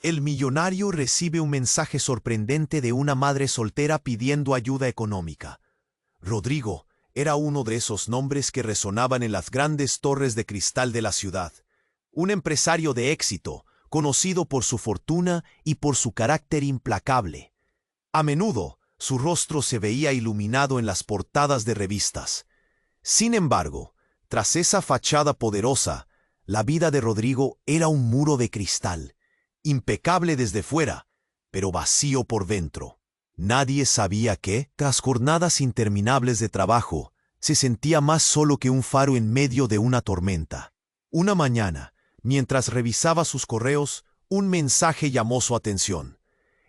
El millonario recibe un mensaje sorprendente de una madre soltera pidiendo ayuda económica. Rodrigo era uno de esos nombres que resonaban en las grandes torres de cristal de la ciudad. Un empresario de éxito, conocido por su fortuna y por su carácter implacable. A menudo, su rostro se veía iluminado en las portadas de revistas. Sin embargo, tras esa fachada poderosa, la vida de Rodrigo era un muro de cristal, impecable desde fuera, pero vacío por dentro. Nadie sabía que, tras jornadas interminables de trabajo, se sentía más solo que un faro en medio de una tormenta. Una mañana, mientras revisaba sus correos, un mensaje llamó su atención.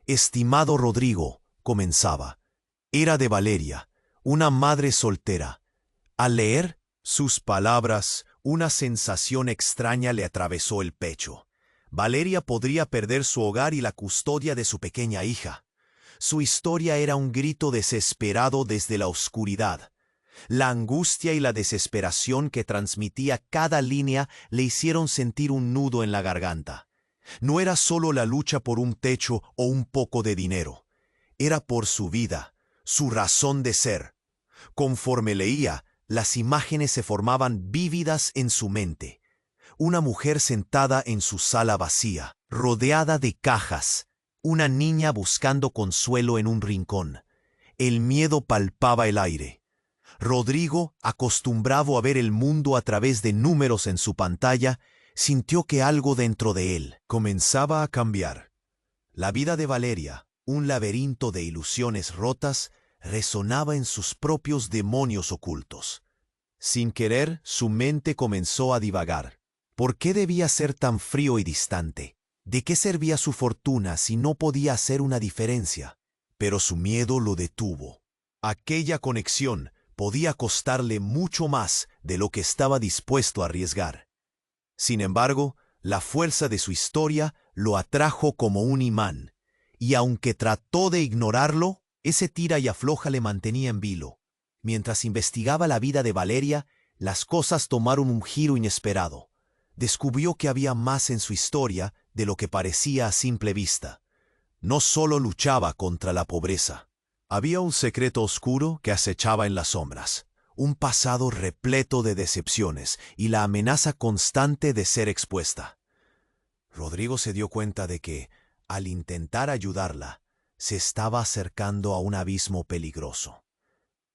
«Estimado Rodrigo», comenzaba. Era de Valeria, una madre soltera. Al leer sus palabras, una sensación extraña le atravesó el pecho. Valeria podría perder su hogar y la custodia de su pequeña hija. Su historia era un grito desesperado desde la oscuridad. La angustia y la desesperación que transmitía cada línea le hicieron sentir un nudo en la garganta. No era solo la lucha por un techo o un poco de dinero. Era por su vida, su razón de ser. Conforme leía, las imágenes se formaban vívidas en su mente. Una mujer sentada en su sala vacía, rodeada de cajas. Una niña buscando consuelo en un rincón. El miedo palpaba el aire. Rodrigo, acostumbrado a ver el mundo a través de números en su pantalla, sintió que algo dentro de él comenzaba a cambiar. La vida de Valeria, un laberinto de ilusiones rotas, resonaba en sus propios demonios ocultos. Sin querer, su mente comenzó a divagar. ¿Por qué debía ser tan frío y distante? ¿De qué servía su fortuna si no podía hacer una diferencia? Pero su miedo lo detuvo. Aquella conexión podía costarle mucho más de lo que estaba dispuesto a arriesgar. Sin embargo, la fuerza de su historia lo atrajo como un imán, y aunque trató de ignorarlo, ese tira y afloja le mantenía en vilo. Mientras investigaba la vida de Valeria, las cosas tomaron un giro inesperado. Descubrió que había más en su historia de lo que parecía a simple vista. No solo luchaba contra la pobreza. Había un secreto oscuro que acechaba en las sombras, un pasado repleto de decepciones y la amenaza constante de ser expuesta. Rodrigo se dio cuenta de que, al intentar ayudarla, se estaba acercando a un abismo peligroso.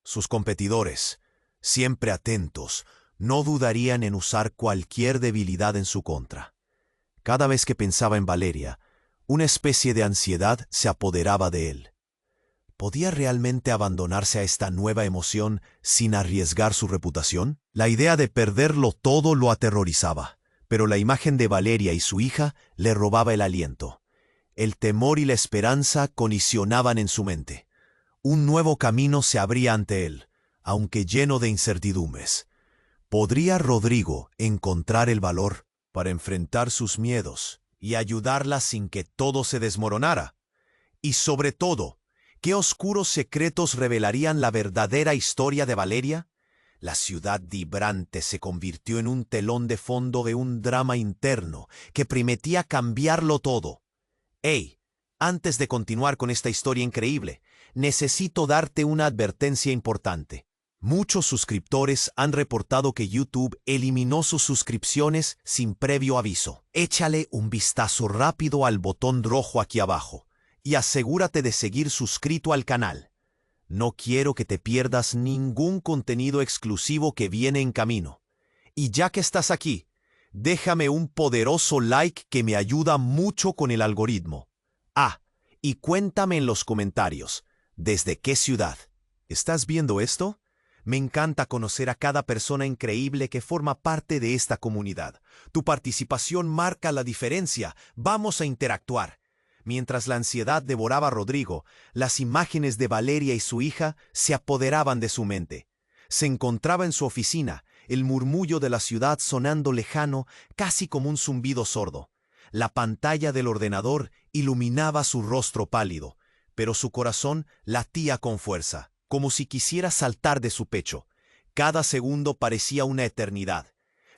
Sus competidores, siempre atentos, no dudarían en usar cualquier debilidad en su contra. Cada vez que pensaba en Valeria, una especie de ansiedad se apoderaba de él. ¿Podía realmente abandonarse a esta nueva emoción sin arriesgar su reputación? La idea de perderlo todo lo aterrorizaba, pero la imagen de Valeria y su hija le robaba el aliento. El temor y la esperanza colisionaban en su mente. Un nuevo camino se abría ante él, aunque lleno de incertidumbres. ¿Podría Rodrigo encontrar el valor para enfrentar sus miedos y ayudarla sin que todo se desmoronara? Y sobre todo, ¿qué oscuros secretos revelarían la verdadera historia de Valeria? La ciudad vibrante se convirtió en un telón de fondo de un drama interno que prometía cambiarlo todo. ¡Hey! Antes de continuar con esta historia increíble, necesito darte una advertencia importante. Muchos suscriptores han reportado que YouTube eliminó sus suscripciones sin previo aviso. Échale un vistazo rápido al botón rojo aquí abajo y asegúrate de seguir suscrito al canal. No quiero que te pierdas ningún contenido exclusivo que viene en camino. Y ya que estás aquí, déjame un poderoso like que me ayuda mucho con el algoritmo. Ah, y cuéntame en los comentarios, ¿desde qué ciudad? ¿Estás viendo esto? Me encanta conocer a cada persona increíble que forma parte de esta comunidad. Tu participación marca la diferencia. Vamos a interactuar. Mientras la ansiedad devoraba a Rodrigo, las imágenes de Valeria y su hija se apoderaban de su mente. Se encontraba en su oficina, el murmullo de la ciudad sonando lejano, casi como un zumbido sordo. La pantalla del ordenador iluminaba su rostro pálido, pero su corazón latía con fuerza, como si quisiera saltar de su pecho. Cada segundo parecía una eternidad.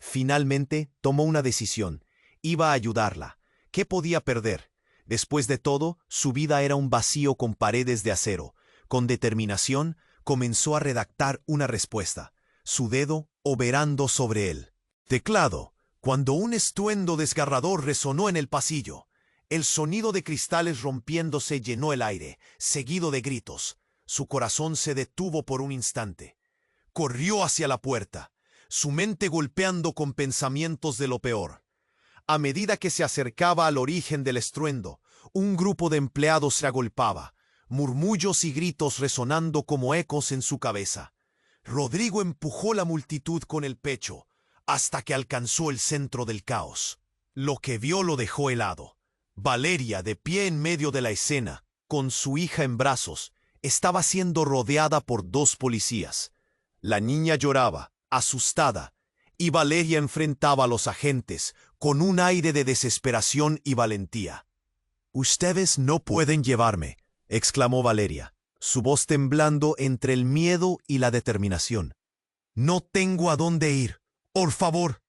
Finalmente tomó una decisión. Iba a ayudarla. ¿Qué podía perder? Después de todo, su vida era un vacío con paredes de acero. Con determinación, comenzó a redactar una respuesta, su dedo oberando sobre el teclado, cuando un estruendo desgarrador resonó en el pasillo. El sonido de cristales rompiéndose llenó el aire, seguido de gritos. Su corazón se detuvo por un instante. Corrió hacia la puerta, su mente golpeando con pensamientos de lo peor. A medida que se acercaba al origen del estruendo, un grupo de empleados se agolpaba, murmullos y gritos resonando como ecos en su cabeza. Rodrigo empujó la multitud con el pecho, hasta que alcanzó el centro del caos. Lo que vio lo dejó helado. Valeria, de pie en medio de la escena, con su hija en brazos, estaba siendo rodeada por 2 policías. La niña lloraba, asustada, y Valeria enfrentaba a los agentes con un aire de desesperación y valentía. «Ustedes no pueden llevarme», exclamó Valeria, su voz temblando entre el miedo y la determinación. «No tengo a dónde ir. Por favor».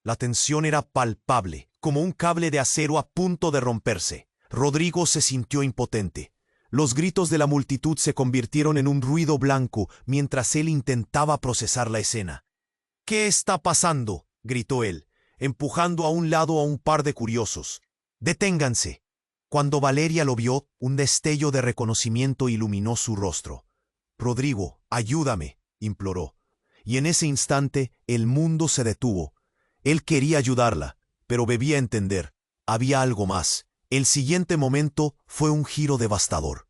La tensión era palpable, como un cable de acero a punto de romperse. Rodrigo se sintió impotente. Los gritos de la multitud se convirtieron en un ruido blanco mientras él intentaba procesar la escena. «¿Qué está pasando?», gritó él, empujando a un lado a un par de curiosos. «Deténganse». Cuando Valeria lo vio, un destello de reconocimiento iluminó su rostro. «Rodrigo, ayúdame», imploró. Y en ese instante el mundo se detuvo. Él quería ayudarla, pero debía entender. Había algo más. El siguiente momento fue un giro devastador.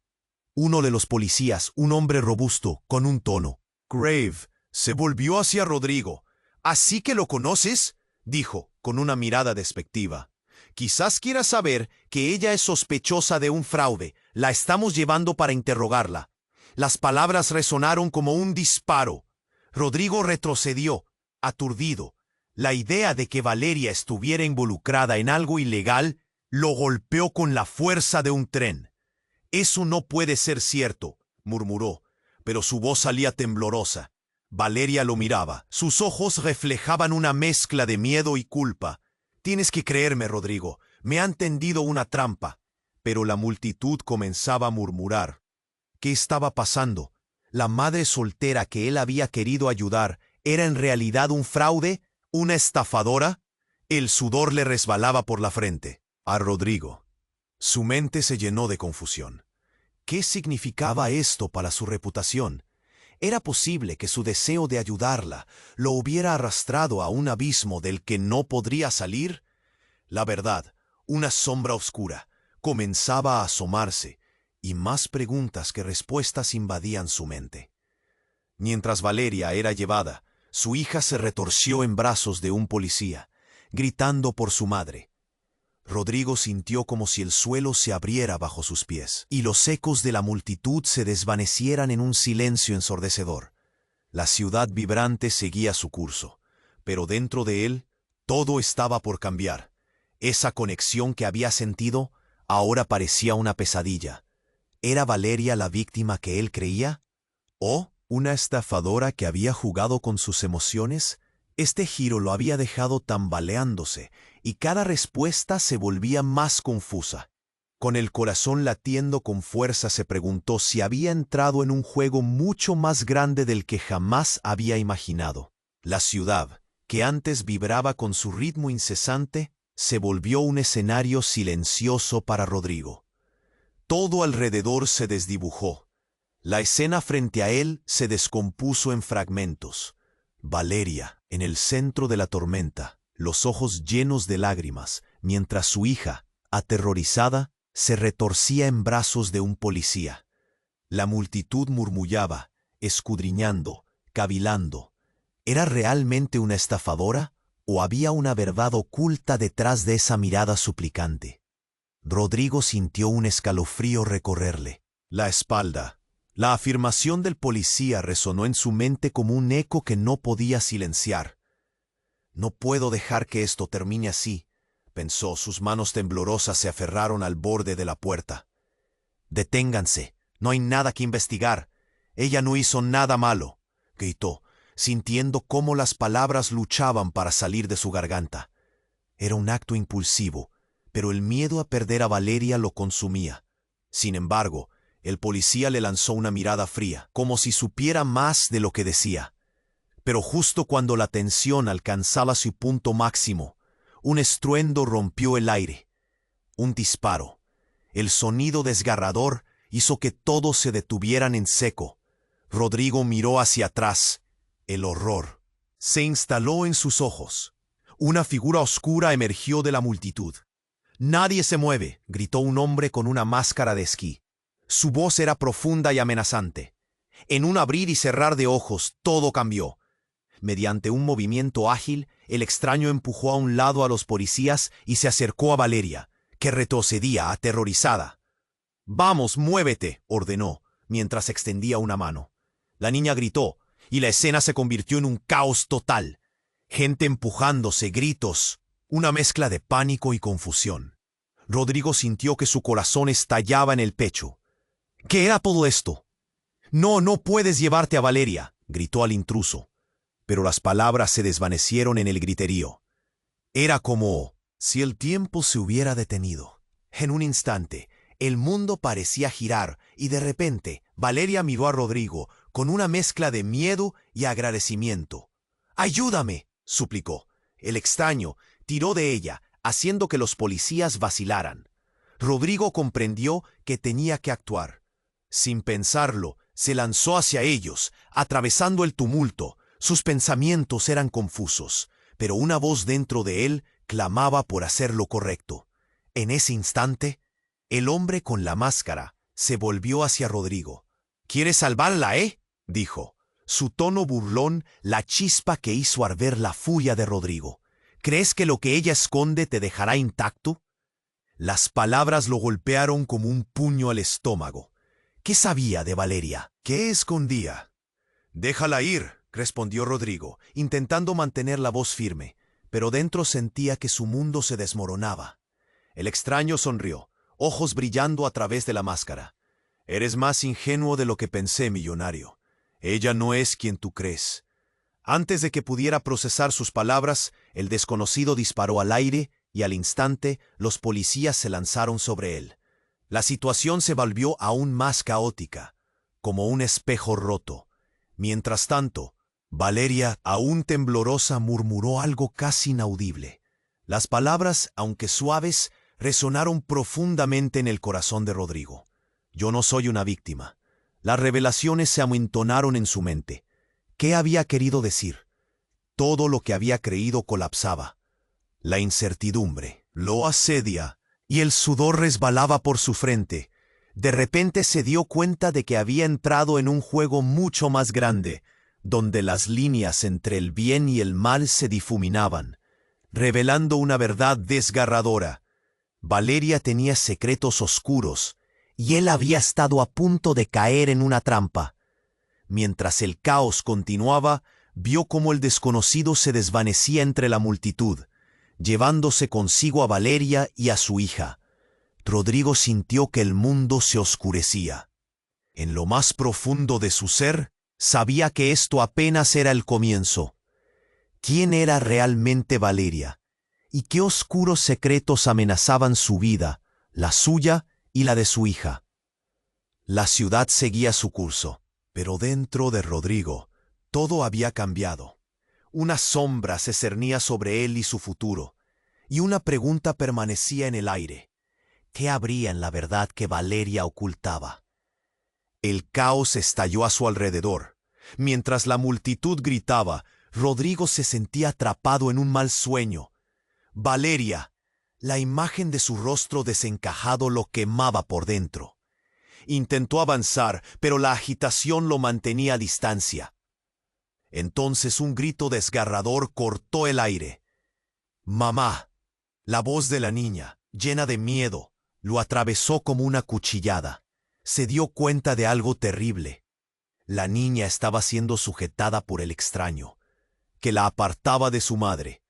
Uno de los policías, un hombre robusto, con un tono grave, se volvió hacia Rodrigo. «¿Así que lo conoces?», dijo, con una mirada despectiva. «Quizás quiera saber que ella es sospechosa de un fraude. La estamos llevando para interrogarla». Las palabras resonaron como un disparo. Rodrigo retrocedió, aturdido. La idea de que Valeria estuviera involucrada en algo ilegal lo golpeó con la fuerza de un tren. «Eso no puede ser cierto», murmuró, pero su voz salía temblorosa. Valeria lo miraba. Sus ojos reflejaban una mezcla de miedo y culpa. «Tienes que creerme, Rodrigo. Me han tendido una trampa». Pero la multitud comenzaba a murmurar. ¿Qué estaba pasando? ¿La madre soltera que él había querido ayudar era en realidad un fraude? ¿Una estafadora? El sudor le resbalaba por la frente. A Rodrigo. Su mente se llenó de confusión. ¿Qué significaba esto para su reputación? ¿Era posible que su deseo de ayudarla lo hubiera arrastrado a un abismo del que no podría salir? La verdad, una sombra oscura, comenzaba a asomarse, y más preguntas que respuestas invadían su mente. Mientras Valeria era llevada, su hija se retorció en brazos de un policía, gritando por su madre. Rodrigo sintió como si el suelo se abriera bajo sus pies, y los ecos de la multitud se desvanecieran en un silencio ensordecedor. La ciudad vibrante seguía su curso, pero dentro de él todo estaba por cambiar. Esa conexión que había sentido ahora parecía una pesadilla. ¿Era Valeria la víctima que él creía? ¿O una estafadora que había jugado con sus emociones? Este giro lo había dejado tambaleándose, y cada respuesta se volvía más confusa. Con el corazón latiendo con fuerza se preguntó si había entrado en un juego mucho más grande del que jamás había imaginado. La ciudad, que antes vibraba con su ritmo incesante, se volvió un escenario silencioso para Rodrigo. Todo alrededor se desdibujó. La escena frente a él se descompuso en fragmentos. Valeria, en el centro de la tormenta, los ojos llenos de lágrimas, mientras su hija, aterrorizada, se retorcía en brazos de un policía. La multitud murmullaba, escudriñando, cavilando. ¿Era realmente una estafadora o había una verdad oculta detrás de esa mirada suplicante? Rodrigo sintió un escalofrío recorrerle la espalda. La afirmación del policía resonó en su mente como un eco que no podía silenciar. «No puedo dejar que esto termine así», pensó. Sus manos temblorosas se aferraron al borde de la puerta. «Deténganse, no hay nada que investigar. Ella no hizo nada malo», gritó, sintiendo cómo las palabras luchaban para salir de su garganta. Era un acto impulsivo, pero el miedo a perder a Valeria lo consumía. Sin embargo, el policía le lanzó una mirada fría, como si supiera más de lo que decía. Pero justo cuando la tensión alcanzaba su punto máximo, un estruendo rompió el aire. Un disparo. El sonido desgarrador hizo que todos se detuvieran en seco. Rodrigo miró hacia atrás. El horror se instaló en sus ojos. Una figura oscura emergió de la multitud. «¡Nadie se mueve!», gritó un hombre con una máscara de esquí. Su voz era profunda y amenazante. En un abrir y cerrar de ojos, todo cambió. Mediante un movimiento ágil, el extraño empujó a un lado a los policías y se acercó a Valeria, que retrocedía aterrorizada. «¡Vamos, muévete!», ordenó, mientras extendía una mano. La niña gritó, y la escena se convirtió en un caos total. Gente empujándose, gritos, una mezcla de pánico y confusión. Rodrigo sintió que su corazón estallaba en el pecho. ¿Qué era todo esto? «No, no puedes llevarte a Valeria», gritó al intruso. Pero las palabras se desvanecieron en el griterío. Era como si el tiempo se hubiera detenido. En un instante, el mundo parecía girar y de repente Valeria miró a Rodrigo con una mezcla de miedo y agradecimiento. «¡Ayúdame!», suplicó. El extraño tiró de ella, haciendo que los policías vacilaran. Rodrigo comprendió que tenía que actuar. Sin pensarlo, se lanzó hacia ellos, atravesando el tumulto. Sus pensamientos eran confusos, pero una voz dentro de él clamaba por hacer lo correcto. En ese instante, el hombre con la máscara se volvió hacia Rodrigo. «¿Quieres salvarla, dijo. Su tono burlón, la chispa que hizo arder la furia de Rodrigo. «¿Crees que lo que ella esconde te dejará intacto?». Las palabras lo golpearon como un puño al estómago. ¿Qué sabía de Valeria? ¿Qué escondía? «Déjala ir», respondió Rodrigo, intentando mantener la voz firme, pero dentro sentía que su mundo se desmoronaba. El extraño sonrió, ojos brillando a través de la máscara. «Eres más ingenuo de lo que pensé, millonario. Ella no es quien tú crees». Antes de que pudiera procesar sus palabras, el desconocido disparó al aire y al instante los policías se lanzaron sobre él. La situación se volvió aún más caótica, como un espejo roto. Mientras tanto, Valeria, aún temblorosa, murmuró algo casi inaudible. Las palabras, aunque suaves, resonaron profundamente en el corazón de Rodrigo. «Yo no soy una víctima». Las revelaciones se amontonaron en su mente. ¿Qué había querido decir? Todo lo que había creído colapsaba. La incertidumbre lo asedia y el sudor resbalaba por su frente. De repente se dio cuenta de que había entrado en un juego mucho más grande, donde las líneas entre el bien y el mal se difuminaban, revelando una verdad desgarradora. Valeria tenía secretos oscuros, y él había estado a punto de caer en una trampa. Mientras el caos continuaba, vio cómo el desconocido se desvanecía entre la multitud, llevándose consigo a Valeria y a su hija. Rodrigo sintió que el mundo se oscurecía. En lo más profundo de su ser, sabía que esto apenas era el comienzo. ¿Quién era realmente Valeria? ¿Y qué oscuros secretos amenazaban su vida, la suya y la de su hija? La ciudad seguía su curso, pero dentro de Rodrigo todo había cambiado. Una sombra se cernía sobre él y su futuro, y una pregunta permanecía en el aire. ¿Qué habría en la verdad que Valeria ocultaba? El caos estalló a su alrededor. Mientras la multitud gritaba, Rodrigo se sentía atrapado en un mal sueño. Valeria, la imagen de su rostro desencajado lo quemaba por dentro. Intentó avanzar, pero la agitación lo mantenía a distancia. Entonces un grito desgarrador cortó el aire. «¡Mamá!». La voz de la niña, llena de miedo, lo atravesó como una cuchillada. Se dio cuenta de algo terrible. La niña estaba siendo sujetada por el extraño, que la apartaba de su madre.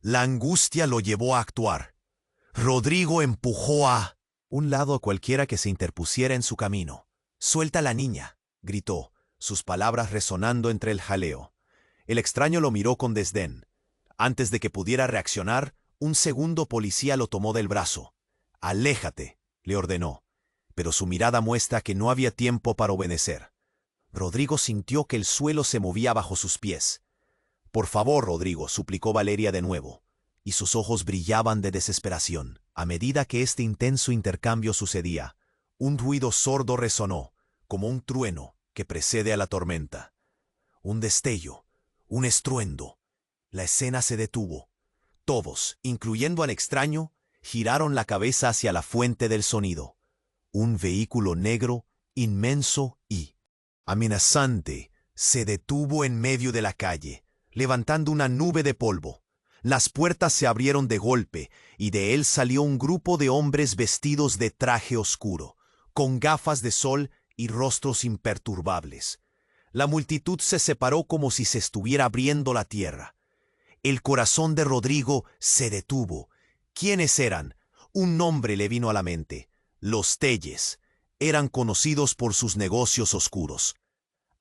La angustia lo llevó a actuar. Rodrigo empujó a un lado a cualquiera que se interpusiera en su camino. «¡Suelta a la niña!», gritó, sus palabras resonando entre el jaleo. El extraño lo miró con desdén. Antes de que pudiera reaccionar, Un segundo policía lo tomó del brazo. «Aléjate», le ordenó, pero su mirada muestra que no había tiempo para obedecer. Rodrigo sintió que el suelo se movía bajo sus pies. «Por favor, Rodrigo», suplicó Valeria de nuevo, y sus ojos brillaban de desesperación. A medida que este intenso intercambio sucedía, un ruido sordo resonó, como un trueno que precede a la tormenta. Un destello, un estruendo. La escena se detuvo. Todos, incluyendo al extraño, giraron la cabeza hacia la fuente del sonido. Un vehículo negro, inmenso y amenazante, se detuvo en medio de la calle, levantando una nube de polvo. Las puertas se abrieron de golpe, y de él salió un grupo de hombres vestidos de traje oscuro, con gafas de sol y rostros imperturbables. La multitud se separó como si se estuviera abriendo la tierra. El corazón de Rodrigo se detuvo. ¿Quiénes eran? Un nombre le vino a la mente: los Telles. Eran conocidos por sus negocios oscuros.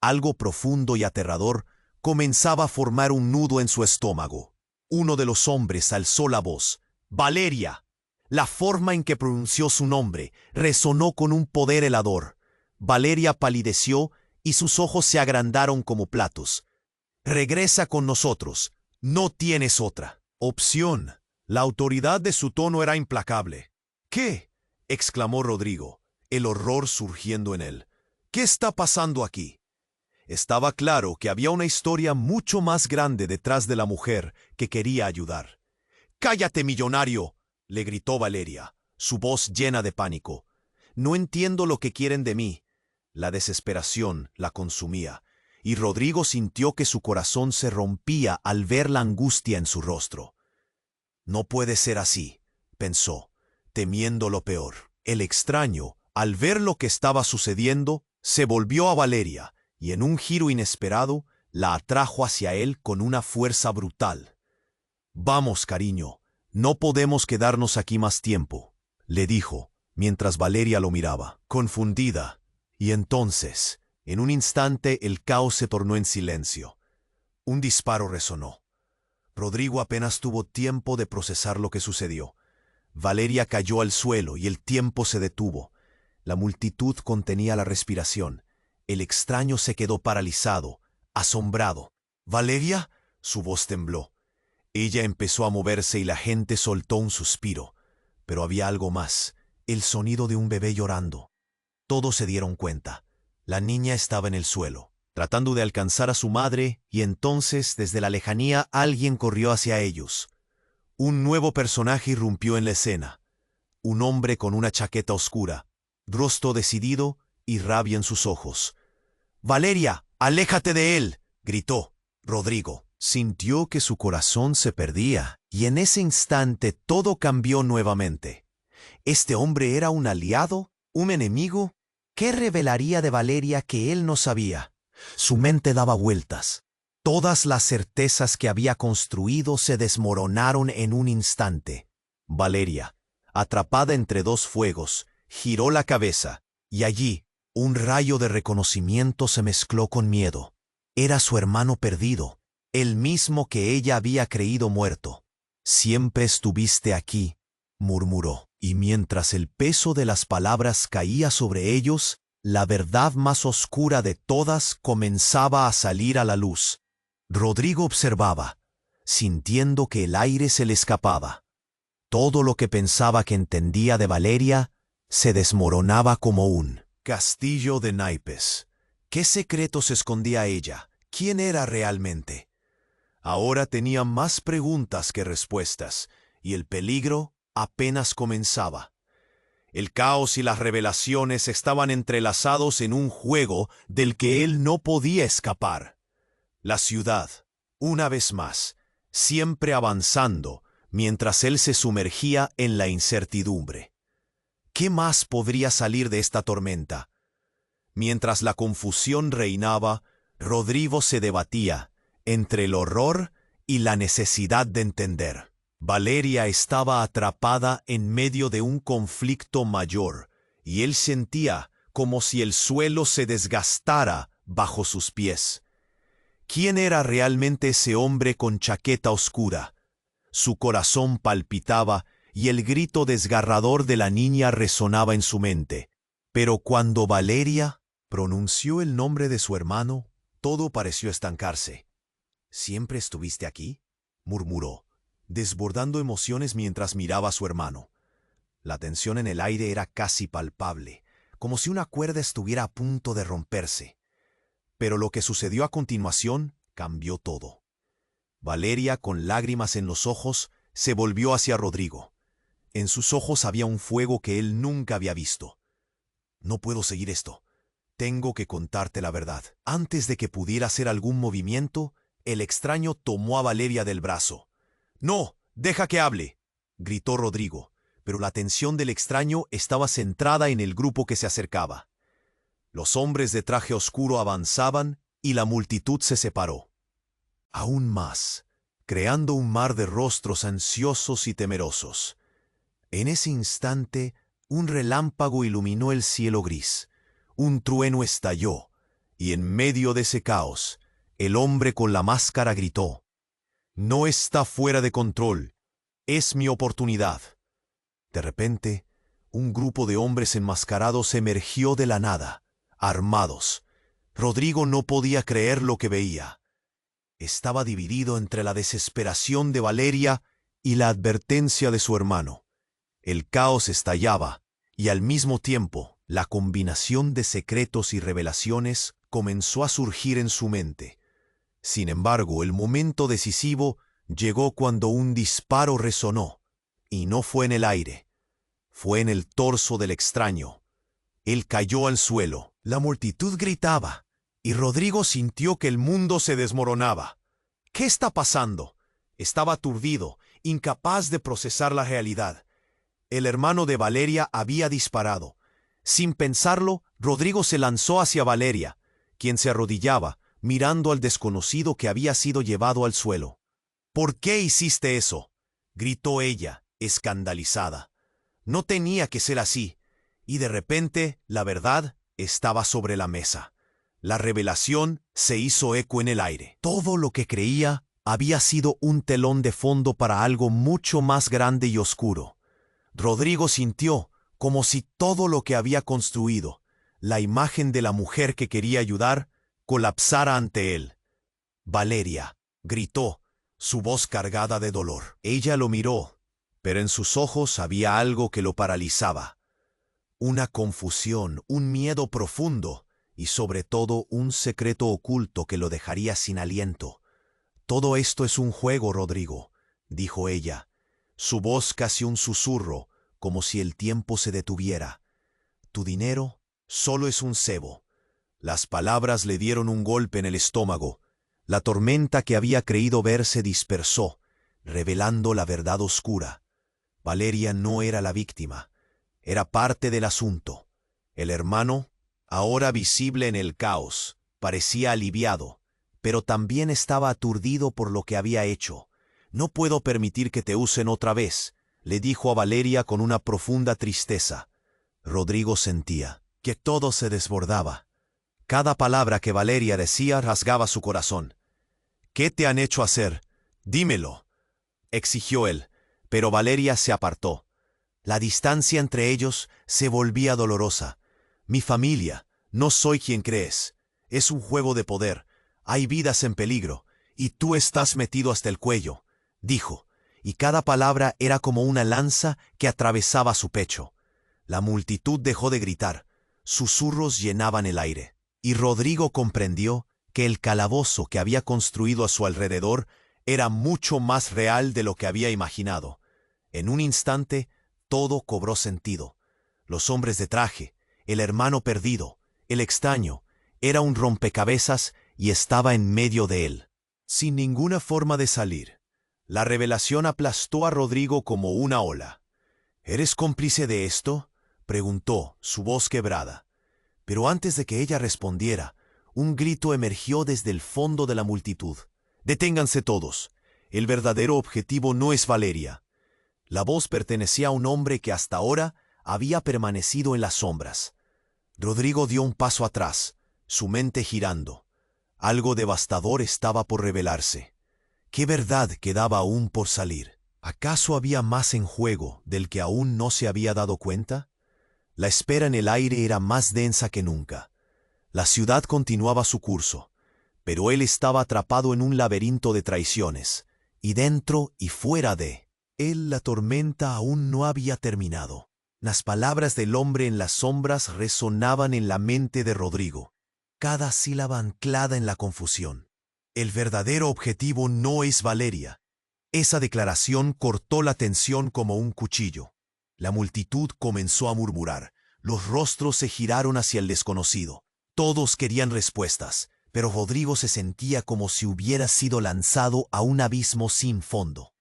Algo profundo y aterrador comenzaba a formar un nudo en su estómago. Uno de los hombres alzó la voz: «¡Valeria!». La forma en que pronunció su nombre resonó con un poder helador. Valeria palideció y sus ojos se agrandaron como platos. «Regresa con nosotros. No tienes otra opción». La autoridad de su tono era implacable. «¿Qué?», exclamó Rodrigo, el horror surgiendo en él. «¿Qué está pasando aquí?». Estaba claro que había una historia mucho más grande detrás de la mujer que quería ayudar. «¡Cállate, millonario!», le gritó Valeria, su voz llena de pánico. «No entiendo lo que quieren de mí». La desesperación la consumía, y Rodrigo sintió que su corazón se rompía al ver la angustia en su rostro. «No puede ser así», pensó, temiendo lo peor. El extraño, al ver lo que estaba sucediendo, se volvió a Valeria, y en un giro inesperado, la atrajo hacia él con una fuerza brutal. «Vamos, cariño, no podemos quedarnos aquí más tiempo», le dijo, mientras Valeria lo miraba, confundida. Y entonces, en un instante, el caos se tornó en silencio. Un disparo resonó. Rodrigo apenas tuvo tiempo de procesar lo que sucedió. Valeria cayó al suelo y el tiempo se detuvo. La multitud contenía la respiración. El extraño se quedó paralizado, asombrado. «¿Valeria?», su voz tembló. Ella empezó a moverse y la gente soltó un suspiro. Pero había algo más: el sonido de un bebé llorando. Todos se dieron cuenta. La niña estaba en el suelo, tratando de alcanzar a su madre, y entonces, desde la lejanía, alguien corrió hacia ellos. Un nuevo personaje irrumpió en la escena. Un hombre con una chaqueta oscura, rostro decidido y rabia en sus ojos. «¡Valeria, aléjate de él!», gritó. Rodrigo sintió que su corazón se perdía, y en ese instante todo cambió nuevamente. ¿Este hombre era un aliado? ¿Un enemigo? ¿Qué revelaría de Valeria que él no sabía? Su mente daba vueltas. Todas las certezas que había construido se desmoronaron en un instante. Valeria, atrapada entre dos fuegos, giró la cabeza, y allí un rayo de reconocimiento se mezcló con miedo. Era su hermano perdido, el mismo que ella había creído muerto. «Siempre estuviste aquí», murmuró, y mientras el peso de las palabras caía sobre ellos, la verdad más oscura de todas comenzaba a salir a la luz. Rodrigo observaba, sintiendo que el aire se le escapaba. Todo lo que pensaba que entendía de Valeria se desmoronaba como un castillo de naipes. ¿Qué secretos escondía ella? ¿Quién era realmente? Ahora tenía más preguntas que respuestas, y el peligro apenas comenzaba. El caos y las revelaciones estaban entrelazados en un juego del que él no podía escapar. La ciudad, una vez más, siempre avanzando, mientras él se sumergía en la incertidumbre. ¿Qué más podría salir de esta tormenta? Mientras la confusión reinaba, Rodrigo se debatía entre el horror y la necesidad de entender. Valeria estaba atrapada en medio de un conflicto mayor, y él sentía como si el suelo se desgastara bajo sus pies. ¿Quién era realmente ese hombre con chaqueta oscura? Su corazón palpitaba y el grito desgarrador de la niña resonaba en su mente. Pero cuando Valeria pronunció el nombre de su hermano, todo pareció estancarse. «¿Siempre estuviste aquí?», murmuró, desbordando emociones mientras miraba a su hermano. La tensión en el aire era casi palpable, como si una cuerda estuviera a punto de romperse. Pero lo que sucedió a continuación cambió todo. Valeria, con lágrimas en los ojos, se volvió hacia Rodrigo. En sus ojos había un fuego que él nunca había visto. «No puedo seguir esto. Tengo que contarte la verdad». Antes de que pudiera hacer algún movimiento, el extraño tomó a Valeria del brazo. «No, deja que hable», gritó Rodrigo, pero la atención del extraño estaba centrada en el grupo que se acercaba. Los hombres de traje oscuro avanzaban y la multitud se separó. Aún más, creando un mar de rostros ansiosos y temerosos. En ese instante, un relámpago iluminó el cielo gris. Un trueno estalló, y en medio de ese caos, el hombre con la máscara gritó: «No está fuera de control. Es mi oportunidad». De repente, un grupo de hombres enmascarados emergió de la nada, armados. Rodrigo no podía creer lo que veía. Estaba dividido entre la desesperación de Valeria y la advertencia de su hermano. El caos estallaba, y al mismo tiempo, la combinación de secretos y revelaciones comenzó a surgir en su mente. Sin embargo, el momento decisivo llegó cuando un disparo resonó, y no fue en el aire. Fue en el torso del extraño. Él cayó al suelo. La multitud gritaba, y Rodrigo sintió que el mundo se desmoronaba. ¿Qué está pasando? Estaba aturdido, incapaz de procesar la realidad. El hermano de Valeria había disparado. Sin pensarlo, Rodrigo se lanzó hacia Valeria, quien se arrodillaba, mirando al desconocido que había sido llevado al suelo. «¿Por qué hiciste eso?», gritó ella, escandalizada. «No tenía que ser así». Y de repente, la verdad estaba sobre la mesa. La revelación se hizo eco en el aire. Todo lo que creía había sido un telón de fondo para algo mucho más grande y oscuro. Rodrigo sintió como si todo lo que había construido, la imagen de la mujer que quería ayudar, colapsara ante él. «Valeria», gritó, su voz cargada de dolor. Ella lo miró, pero en sus ojos había algo que lo paralizaba. Una confusión, un miedo profundo y sobre todo un secreto oculto que lo dejaría sin aliento. «Todo esto es un juego, Rodrigo», dijo ella, su voz casi un susurro, como si el tiempo se detuviera. «Tu dinero solo es un cebo». Las palabras le dieron un golpe en el estómago. La tormenta que había creído ver se dispersó, revelando la verdad oscura. Valeria no era la víctima. Era parte del asunto. El hermano, ahora visible en el caos, parecía aliviado, pero también estaba aturdido por lo que había hecho. «No puedo permitir que te usen otra vez», le dijo a Valeria con una profunda tristeza. Rodrigo sentía que todo se desbordaba. Cada palabra que Valeria decía rasgaba su corazón. «¿Qué te han hecho hacer? Dímelo», exigió él, pero Valeria se apartó. La distancia entre ellos se volvía dolorosa. «Mi familia, no soy quien crees. Es un juego de poder. Hay vidas en peligro, y tú estás metido hasta el cuello», dijo, y cada palabra era como una lanza que atravesaba su pecho. La multitud dejó de gritar. Susurros llenaban el aire, y Rodrigo comprendió que el calabozo que había construido a su alrededor era mucho más real de lo que había imaginado. En un instante, todo cobró sentido. Los hombres de traje, el hermano perdido, el extraño, era un rompecabezas y estaba en medio de él, sin ninguna forma de salir. La revelación aplastó a Rodrigo como una ola. «¿Eres cómplice de esto?», preguntó, su voz quebrada. Pero antes de que ella respondiera, un grito emergió desde el fondo de la multitud. «Deténganse todos. El verdadero objetivo no es Valeria». La voz pertenecía a un hombre que hasta ahora había permanecido en las sombras. Rodrigo dio un paso atrás, su mente girando. Algo devastador estaba por revelarse. ¿Qué verdad quedaba aún por salir? ¿Acaso había más en juego del que aún no se había dado cuenta? La espera en el aire era más densa que nunca. La ciudad continuaba su curso, pero él estaba atrapado en un laberinto de traiciones, y dentro y fuera de él la tormenta aún no había terminado. Las palabras del hombre en las sombras resonaban en la mente de Rodrigo, cada sílaba anclada en la confusión. El verdadero objetivo no es Valeria. Esa declaración cortó la tensión como un cuchillo. La multitud comenzó a murmurar. Los rostros se giraron hacia el desconocido. Todos querían respuestas, pero Rodrigo se sentía como si hubiera sido lanzado a un abismo sin fondo.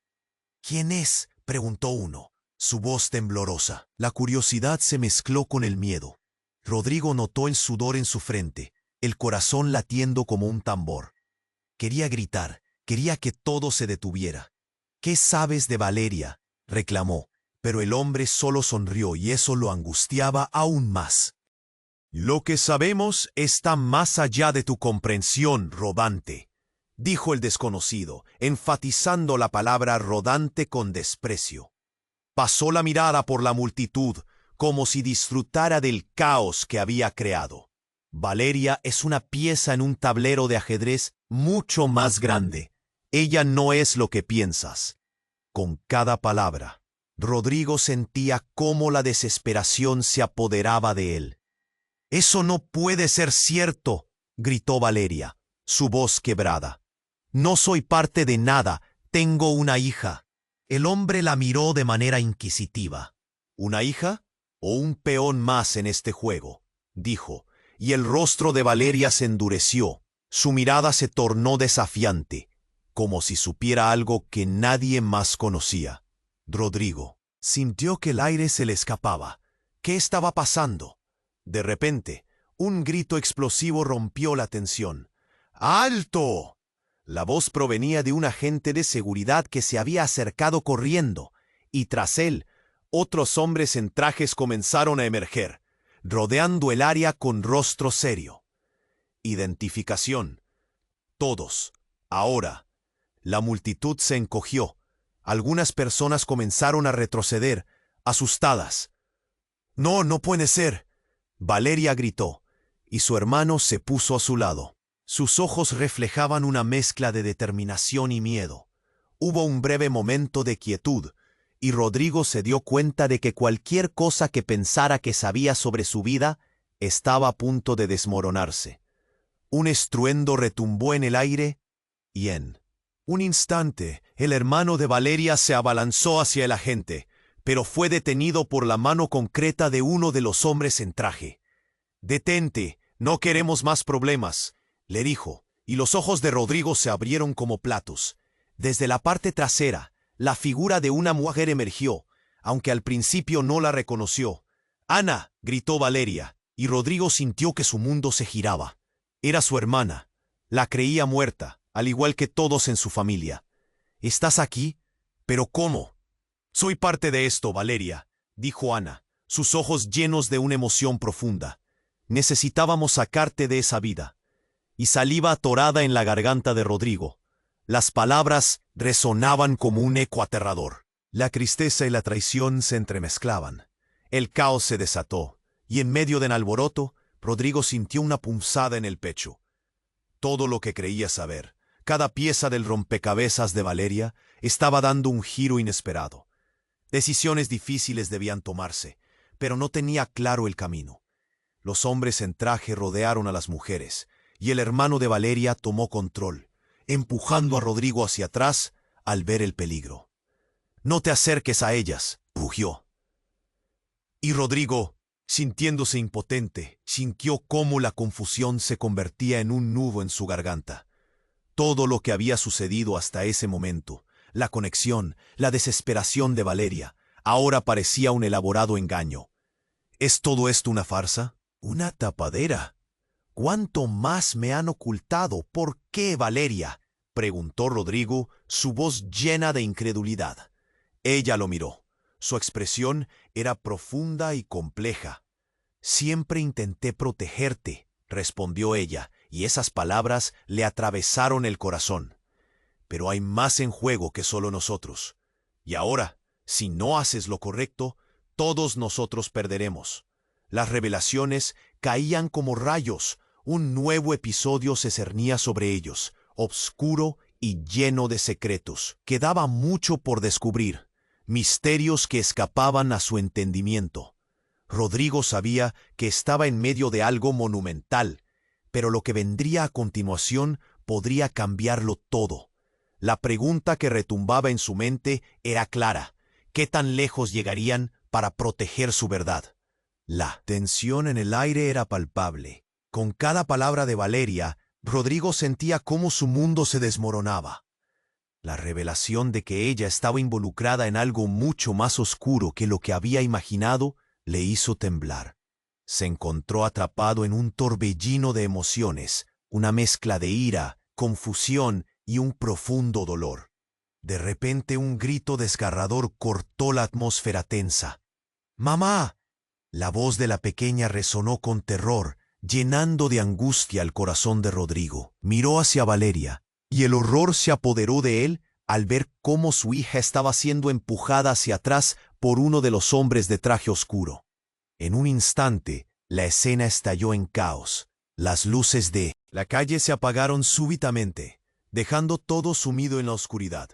¿Quién es?, preguntó uno, su voz temblorosa. La curiosidad se mezcló con el miedo. Rodrigo notó el sudor en su frente, el corazón latiendo como un tambor. Quería gritar, quería que todo se detuviera. «¿Qué sabes de Valeria?», reclamó, pero el hombre solo sonrió y eso lo angustiaba aún más. «Lo que sabemos está más allá de tu comprensión, Rodante», dijo el desconocido, enfatizando la palabra rodante con desprecio. Pasó la mirada por la multitud, como si disfrutara del caos que había creado. «Valeria es una pieza en un tablero de ajedrez mucho más grande. Ella no es lo que piensas». Con cada palabra, Rodrigo sentía cómo la desesperación se apoderaba de él. «Eso no puede ser cierto», gritó Valeria, su voz quebrada. «No soy parte de nada, tengo una hija». El hombre la miró de manera inquisitiva. «¿Una hija? ¿O un peón más en este juego?», dijo, y el rostro de Valeria se endureció. Su mirada se tornó desafiante, como si supiera algo que nadie más conocía. Rodrigo sintió que el aire se le escapaba. ¿Qué estaba pasando? De repente, un grito explosivo rompió la tensión. «¡Alto!». La voz provenía de un agente de seguridad que se había acercado corriendo, y tras él, otros hombres en trajes comenzaron a emerger, rodeando el área con rostro serio. Identificación. Todos. Ahora. La multitud se encogió. Algunas personas comenzaron a retroceder, asustadas. «No, no puede ser», Valeria gritó, y su hermano se puso a su lado. Sus ojos reflejaban una mezcla de determinación y miedo. Hubo un breve momento de quietud, y Rodrigo se dio cuenta de que cualquier cosa que pensara que sabía sobre su vida estaba a punto de desmoronarse. Un estruendo retumbó en el aire, y en un instante el hermano de Valeria se abalanzó hacia el agente, pero fue detenido por la mano concreta de uno de los hombres en traje. «Detente, no queremos más problemas», le dijo, y los ojos de Rodrigo se abrieron como platos. Desde la parte trasera, la figura de una mujer emergió, aunque al principio no la reconoció. «¡Ana!», gritó Valeria, y Rodrigo sintió que su mundo se giraba. Era su hermana. La creía muerta, al igual que todos en su familia. «¿Estás aquí? ¿Pero cómo?». «Soy parte de esto, Valeria», dijo Ana, sus ojos llenos de una emoción profunda. «Necesitábamos sacarte de esa vida». Y saliva atorada en la garganta de Rodrigo. Las palabras resonaban como un eco aterrador. La tristeza y la traición se entremezclaban. El caos se desató, y en medio del alboroto, Rodrigo sintió una punzada en el pecho. Todo lo que creía saber, cada pieza del rompecabezas de Valeria, estaba dando un giro inesperado. Decisiones difíciles debían tomarse, pero no tenía claro el camino. Los hombres en traje rodearon a las mujeres, y el hermano de Valeria tomó control, empujando a Rodrigo hacia atrás al ver el peligro. «No te acerques a ellas», rugió. Y Rodrigo, sintiéndose impotente, sintió cómo la confusión se convertía en un nudo en su garganta. Todo lo que había sucedido hasta ese momento, la conexión, la desesperación de Valeria, ahora parecía un elaborado engaño. ¿Es todo esto una farsa? ¿Una tapadera? ¿Cuánto más me han ocultado? ¿Por qué, Valeria?, preguntó Rodrigo, su voz llena de incredulidad. Ella lo miró. Su expresión era profunda y compleja. «Siempre intenté protegerte», respondió ella, y esas palabras le atravesaron el corazón. «Pero hay más en juego que solo nosotros. Y ahora, si no haces lo correcto, todos nosotros perderemos. Las revelaciones caían como rayos. Un nuevo episodio se cernía sobre ellos, obscuro y lleno de secretos. Quedaba mucho por descubrir, misterios que escapaban a su entendimiento. Rodrigo sabía que estaba en medio de algo monumental, pero lo que vendría a continuación podría cambiarlo todo. La pregunta que retumbaba en su mente era clara: ¿qué tan lejos llegarían para proteger su verdad? La tensión en el aire era palpable. Con cada palabra de Valeria, Rodrigo sentía cómo su mundo se desmoronaba. La revelación de que ella estaba involucrada en algo mucho más oscuro que lo que había imaginado le hizo temblar. Se encontró atrapado en un torbellino de emociones, una mezcla de ira, confusión y un profundo dolor. De repente un grito desgarrador cortó la atmósfera tensa. ¡Mamá! La voz de la pequeña resonó con terror, llenando de angustia el corazón de Rodrigo. Miró hacia Valeria, y el horror se apoderó de él al ver cómo su hija estaba siendo empujada hacia atrás por uno de los hombres de traje oscuro. En un instante, la escena estalló en caos. Las luces de la calle se apagaron súbitamente, dejando todo sumido en la oscuridad.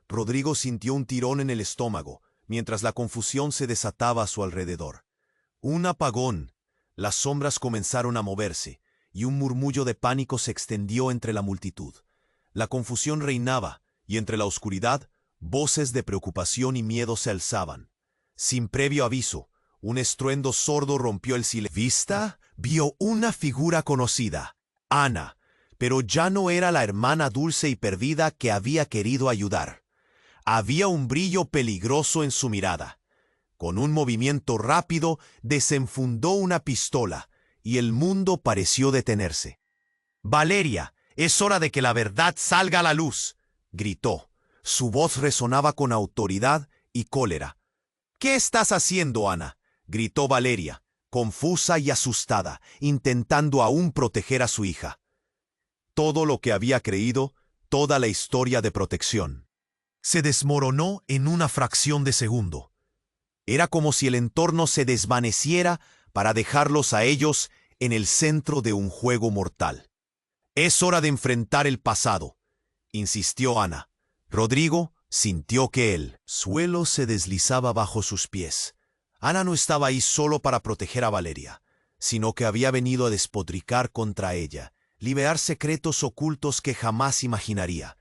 Rodrigo sintió un tirón en el estómago, mientras la confusión se desataba a su alrededor. Un apagón. Las sombras comenzaron a moverse, y un murmullo de pánico se extendió entre la multitud. La confusión reinaba, y entre la oscuridad, voces de preocupación y miedo se alzaban. Sin previo aviso, un estruendo sordo rompió el silencio. Vista vio una figura conocida, Ana, pero ya no era la hermana dulce y perdida que había querido ayudar. Había un brillo peligroso en su mirada. Con un movimiento rápido, desenfundó una pistola, y el mundo pareció detenerse. «Valeria, es hora de que la verdad salga a la luz», gritó. Su voz resonaba con autoridad y cólera. «¿Qué estás haciendo, Ana?», gritó Valeria, confusa y asustada, intentando aún proteger a su hija. Todo lo que había creído, toda la historia de protección, se desmoronó en una fracción de segundo. Era como si el entorno se desvaneciera para dejarlos a ellos en el centro de un juego mortal. «Es hora de enfrentar el pasado», insistió Ana. Rodrigo sintió que el suelo se deslizaba bajo sus pies. Ana no estaba ahí solo para proteger a Valeria, sino que había venido a despotricar contra ella, liberar secretos ocultos que jamás imaginaría.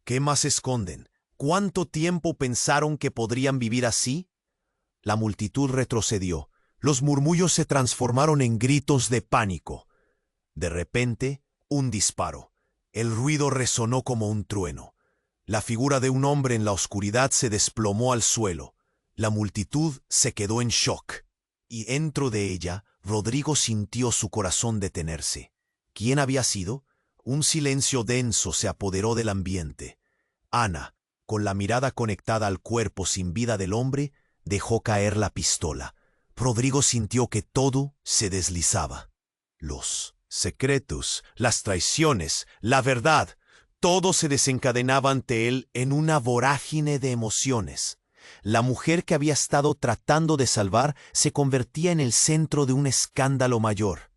¿Qué más esconden? ¿Cuánto tiempo pensaron que podrían vivir así? La multitud retrocedió. Los murmullos se transformaron en gritos de pánico. De repente, un disparo. El ruido resonó como un trueno. La figura de un hombre en la oscuridad se desplomó al suelo. La multitud se quedó en shock. Y dentro de ella, Rodrigo sintió su corazón detenerse. ¿Quién había sido? Un silencio denso se apoderó del ambiente. Ana, con la mirada conectada al cuerpo sin vida del hombre, dejó caer la pistola. Rodrigo sintió que todo se deslizaba. Los secretos, las traiciones, la verdad, todo se desencadenaba ante él en una vorágine de emociones. La mujer que había estado tratando de salvar se convertía en el centro de un escándalo mayor.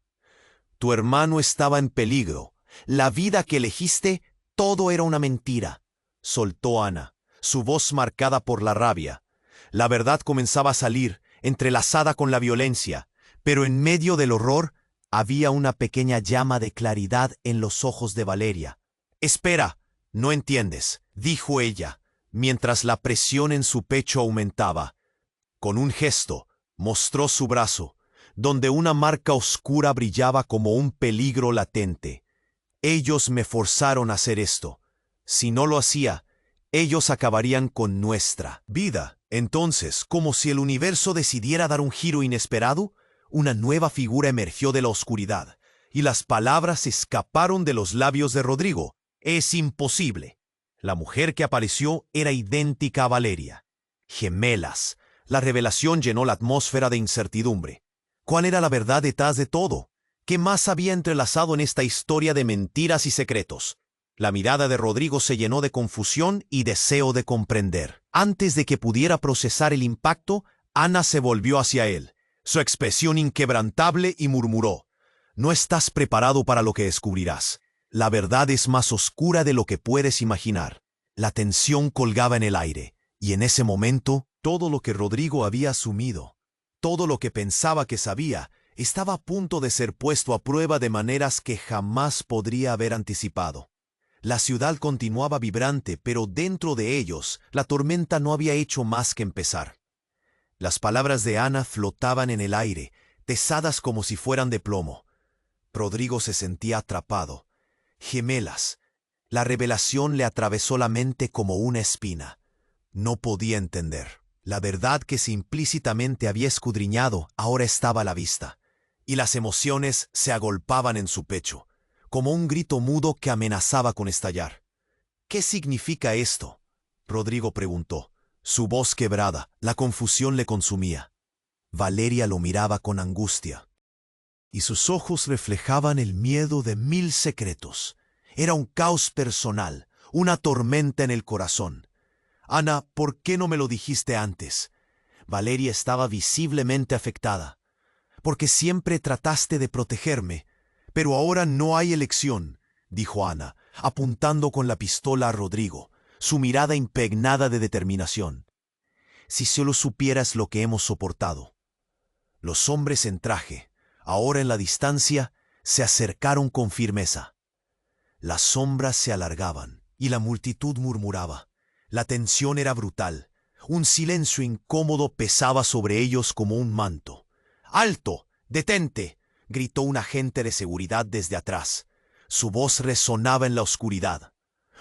Tu hermano estaba en peligro. La vida que elegiste, todo era una mentira, soltó Ana, su voz marcada por la rabia. La verdad comenzaba a salir, entrelazada con la violencia, pero en medio del horror había una pequeña llama de claridad en los ojos de Valeria. «Espera, no entiendes», dijo ella, mientras la presión en su pecho aumentaba. Con un gesto, mostró su brazo, donde una marca oscura brillaba como un peligro latente. «Ellos me forzaron a hacer esto. Si no lo hacía, ellos acabarían con nuestra vida». Entonces, como si el universo decidiera dar un giro inesperado, una nueva figura emergió de la oscuridad, y las palabras escaparon de los labios de Rodrigo. «Es imposible». La mujer que apareció era idéntica a Valeria. Gemelas. La revelación llenó la atmósfera de incertidumbre. ¿Cuál era la verdad detrás de todo? ¿Qué más había entrelazado en esta historia de mentiras y secretos? La mirada de Rodrigo se llenó de confusión y deseo de comprender. Antes de que pudiera procesar el impacto, Ana se volvió hacia él, su expresión inquebrantable, y murmuró: «No estás preparado para lo que descubrirás. La verdad es más oscura de lo que puedes imaginar». La tensión colgaba en el aire, y en ese momento, todo lo que Rodrigo había asumido, todo lo que pensaba que sabía, estaba a punto de ser puesto a prueba de maneras que jamás podría haber anticipado. La ciudad continuaba vibrante, pero dentro de ellos, la tormenta no había hecho más que empezar. Las palabras de Ana flotaban en el aire, pesadas como si fueran de plomo. Rodrigo se sentía atrapado. Gemelas. La revelación le atravesó la mente como una espina. No podía entender. La verdad que se implícitamente había escudriñado ahora estaba a la vista, y las emociones se agolpaban en su pecho, como un grito mudo que amenazaba con estallar. «¿Qué significa esto?», Rodrigo preguntó. Su voz quebrada, la confusión le consumía. Valeria lo miraba con angustia, y sus ojos reflejaban el miedo de 1000 secretos. Era un caos personal, una tormenta en el corazón. «Ana, ¿por qué no me lo dijiste antes?». Valeria estaba visiblemente afectada. «Porque siempre trataste de protegerme, pero ahora no hay elección», dijo Ana, apuntando con la pistola a Rodrigo, su mirada impregnada de determinación. «Si solo supieras lo que hemos soportado». Los hombres en traje, ahora en la distancia, se acercaron con firmeza. Las sombras se alargaban y la multitud murmuraba. La tensión era brutal. Un silencio incómodo pesaba sobre ellos como un manto. «¡Alto! ¡Detente!», gritó un agente de seguridad desde atrás. Su voz resonaba en la oscuridad.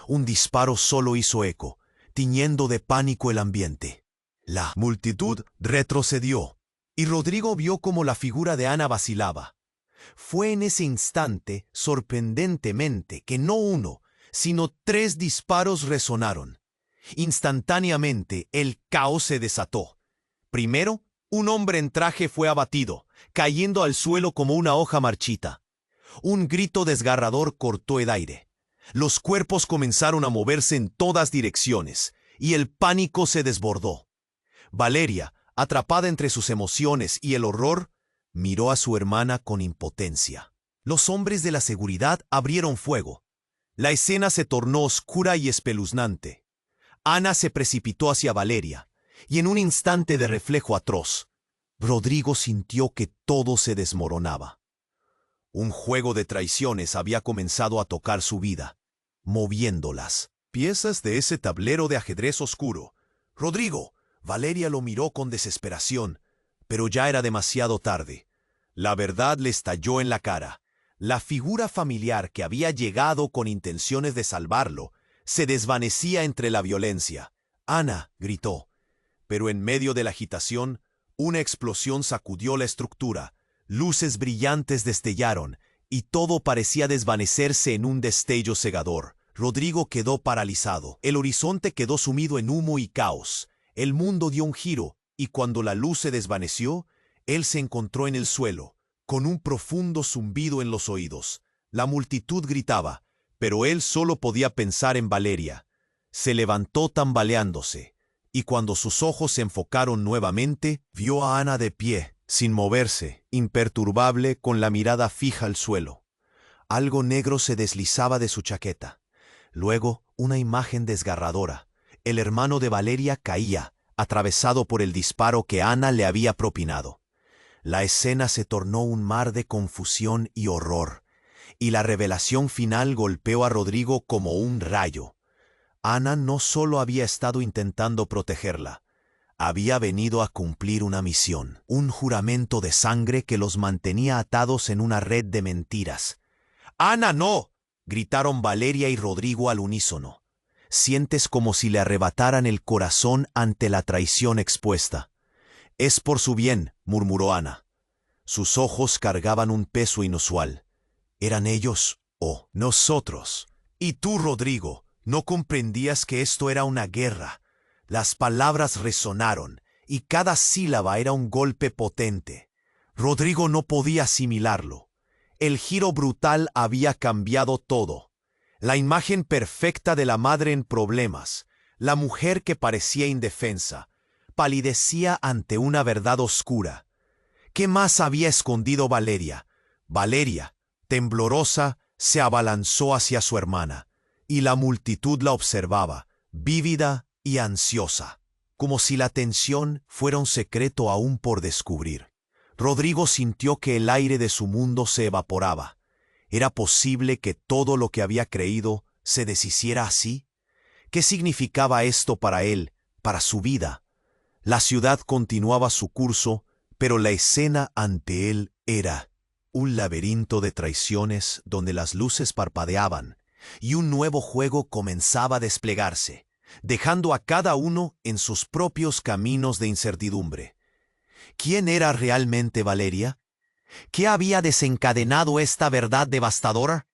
Un disparo solo hizo eco, tiñendo de pánico el ambiente. La multitud retrocedió, y Rodrigo vio cómo la figura de Ana vacilaba. Fue en ese instante, sorprendentemente, que no uno, sino 3 disparos resonaron. Instantáneamente, el caos se desató. Primero, un hombre en traje fue abatido, cayendo al suelo como una hoja marchita. Un grito desgarrador cortó el aire. Los cuerpos comenzaron a moverse en todas direcciones, y el pánico se desbordó. Valeria, atrapada entre sus emociones y el horror, miró a su hermana con impotencia. Los hombres de la seguridad abrieron fuego. La escena se tornó oscura y espeluznante. Ana se precipitó hacia Valeria, y en un instante de reflejo atroz, Rodrigo sintió que todo se desmoronaba. Un juego de traiciones había comenzado a tocar su vida, moviéndolas. Piezas de ese tablero de ajedrez oscuro. «Rodrigo», Valeria lo miró con desesperación, pero ya era demasiado tarde. La verdad le estalló en la cara. La figura familiar que había llegado con intenciones de salvarlo se desvanecía entre la violencia. «Ana», gritó. Pero en medio de la agitación, una explosión sacudió la estructura. Luces brillantes destellaron, y todo parecía desvanecerse en un destello cegador. Rodrigo quedó paralizado. El horizonte quedó sumido en humo y caos. El mundo dio un giro, y cuando la luz se desvaneció, él se encontró en el suelo, con un profundo zumbido en los oídos. La multitud gritaba, pero él solo podía pensar en Valeria. Se levantó tambaleándose, y cuando sus ojos se enfocaron nuevamente, vio a Ana de pie, sin moverse, imperturbable, con la mirada fija al suelo. Algo negro se deslizaba de su chaqueta. Luego, una imagen desgarradora. El hermano de Valeria caía, atravesado por el disparo que Ana le había propinado. La escena se tornó un mar de confusión y horror, y la revelación final golpeó a Rodrigo como un rayo. Ana no solo había estado intentando protegerla, había venido a cumplir una misión, un juramento de sangre que los mantenía atados en una red de mentiras. «¡Ana, no!», gritaron Valeria y Rodrigo al unísono. Sientes como si le arrebataran el corazón ante la traición expuesta. «Es por su bien», murmuró Ana. Sus ojos cargaban un peso inusual. ¿Eran ellos o nosotros? Y tú, Rodrigo, no comprendías que esto era una guerra. Las palabras resonaron, y cada sílaba era un golpe potente. Rodrigo no podía asimilarlo. El giro brutal había cambiado todo. La imagen perfecta de la madre en problemas, La mujer que parecía indefensa, palidecía ante una verdad oscura. ¿Qué más había escondido Valeria? Valeria, temblorosa, se abalanzó hacia su hermana, y la multitud la observaba, vívida y ansiosa, como si la tensión fuera un secreto aún por descubrir. Rodrigo sintió que el aire de su mundo se evaporaba. ¿Era posible que todo lo que había creído se deshiciera así? ¿Qué significaba esto para él, para su vida? La ciudad continuaba su curso, pero la escena ante él era un laberinto de traiciones donde las luces parpadeaban, y un nuevo juego comenzaba a desplegarse, dejando a cada uno en sus propios caminos de incertidumbre. ¿Quién era realmente Valeria? ¿Qué había desencadenado esta verdad devastadora?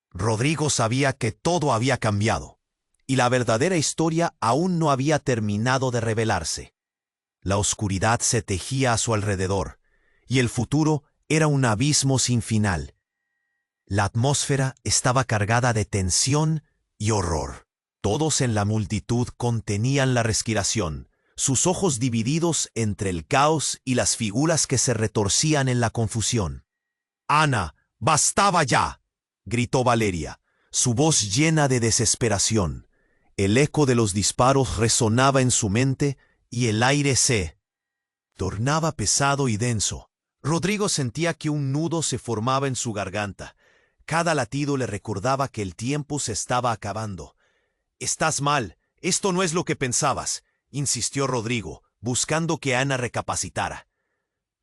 Rodrigo sabía que todo había cambiado, y la verdadera historia aún no había terminado de revelarse. La oscuridad se tejía a su alrededor, y el futuro era un abismo sin final. La atmósfera estaba cargada de tensión y horror. Todos en la multitud contenían la respiración, sus ojos divididos entre el caos y las figuras que se retorcían en la confusión. «Ana, bastaba ya», gritó Valeria, su voz llena de desesperación. El eco de los disparos resonaba en su mente y el aire se tornaba pesado y denso. Rodrigo sentía que un nudo se formaba en su garganta. Cada latido le recordaba que el tiempo se estaba acabando. «Estás mal, esto no es lo que pensabas», insistió Rodrigo, buscando que Ana recapacitara.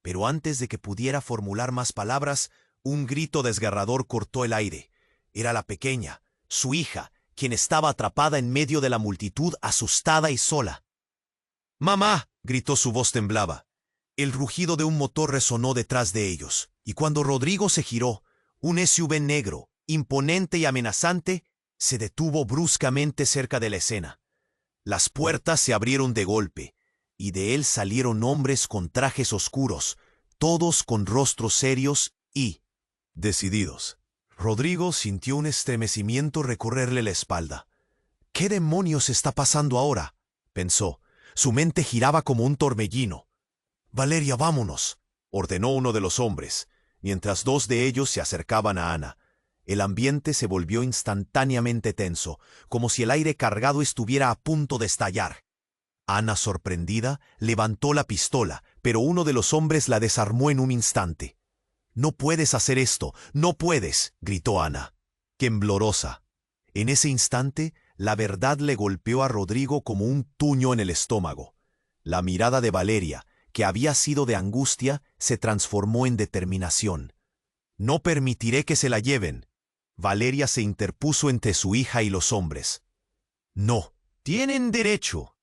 Pero antes de que pudiera formular más palabras, un grito desgarrador cortó el aire. Era la pequeña, su hija, quien estaba atrapada en medio de la multitud, asustada y sola. «¡Mamá!», gritó, su voz temblaba. El rugido de un motor resonó detrás de ellos, y cuando Rodrigo se giró, un SUV negro, imponente y amenazante, se detuvo bruscamente cerca de la escena. Las puertas se abrieron de golpe, y de él salieron hombres con trajes oscuros, todos con rostros serios y decididos. Rodrigo sintió un estremecimiento recorrerle la espalda. «¿Qué demonios está pasando ahora?», pensó. Su mente giraba como un torbellino. «Valeria, vámonos», ordenó uno de los hombres, mientras dos de ellos se acercaban a Ana. El ambiente se volvió instantáneamente tenso, como si el aire cargado estuviera a punto de estallar. Ana, sorprendida, levantó la pistola, pero uno de los hombres la desarmó en un instante. «No puedes hacer esto, no puedes», gritó Ana, temblorosa. En ese instante, la verdad le golpeó a Rodrigo como un puño en el estómago. La mirada de Valeria, que había sido de angustia, se transformó en determinación. «No permitiré que se la lleven». Valeria se interpuso entre su hija y los hombres. «No, tienen derecho».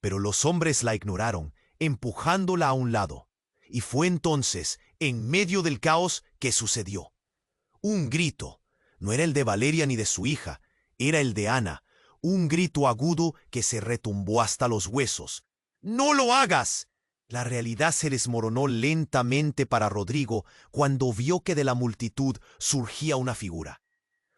Pero los hombres la ignoraron, empujándola a un lado. Y fue entonces, en medio del caos, que sucedió. Un grito. No era el de Valeria ni de su hija, era el de Ana. Un grito agudo que se retumbó hasta los huesos. «¡No lo hagas!». La realidad se desmoronó lentamente para Rodrigo cuando vio que de la multitud surgía una figura.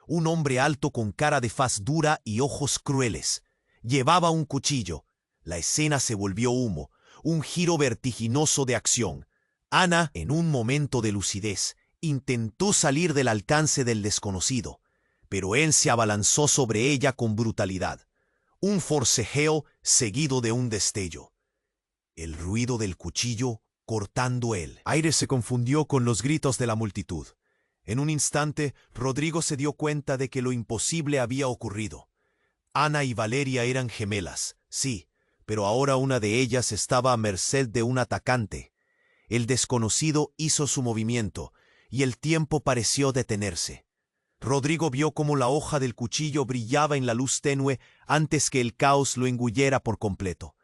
Un hombre alto con cara de faz dura y ojos crueles. Llevaba un cuchillo. La escena se volvió humo, un giro vertiginoso de acción. Ana, en un momento de lucidez, intentó salir del alcance del desconocido, pero él se abalanzó sobre ella con brutalidad. Un forcejeo seguido de un destello. El ruido del cuchillo cortando el aire se confundió con los gritos de la multitud. En un instante, Rodrigo se dio cuenta de que lo imposible había ocurrido. Ana y Valeria eran gemelas, sí, pero ahora una de ellas estaba a merced de un atacante. El desconocido hizo su movimiento, y el tiempo pareció detenerse. Rodrigo vio cómo la hoja del cuchillo brillaba en la luz tenue antes que el caos lo engullera por completo.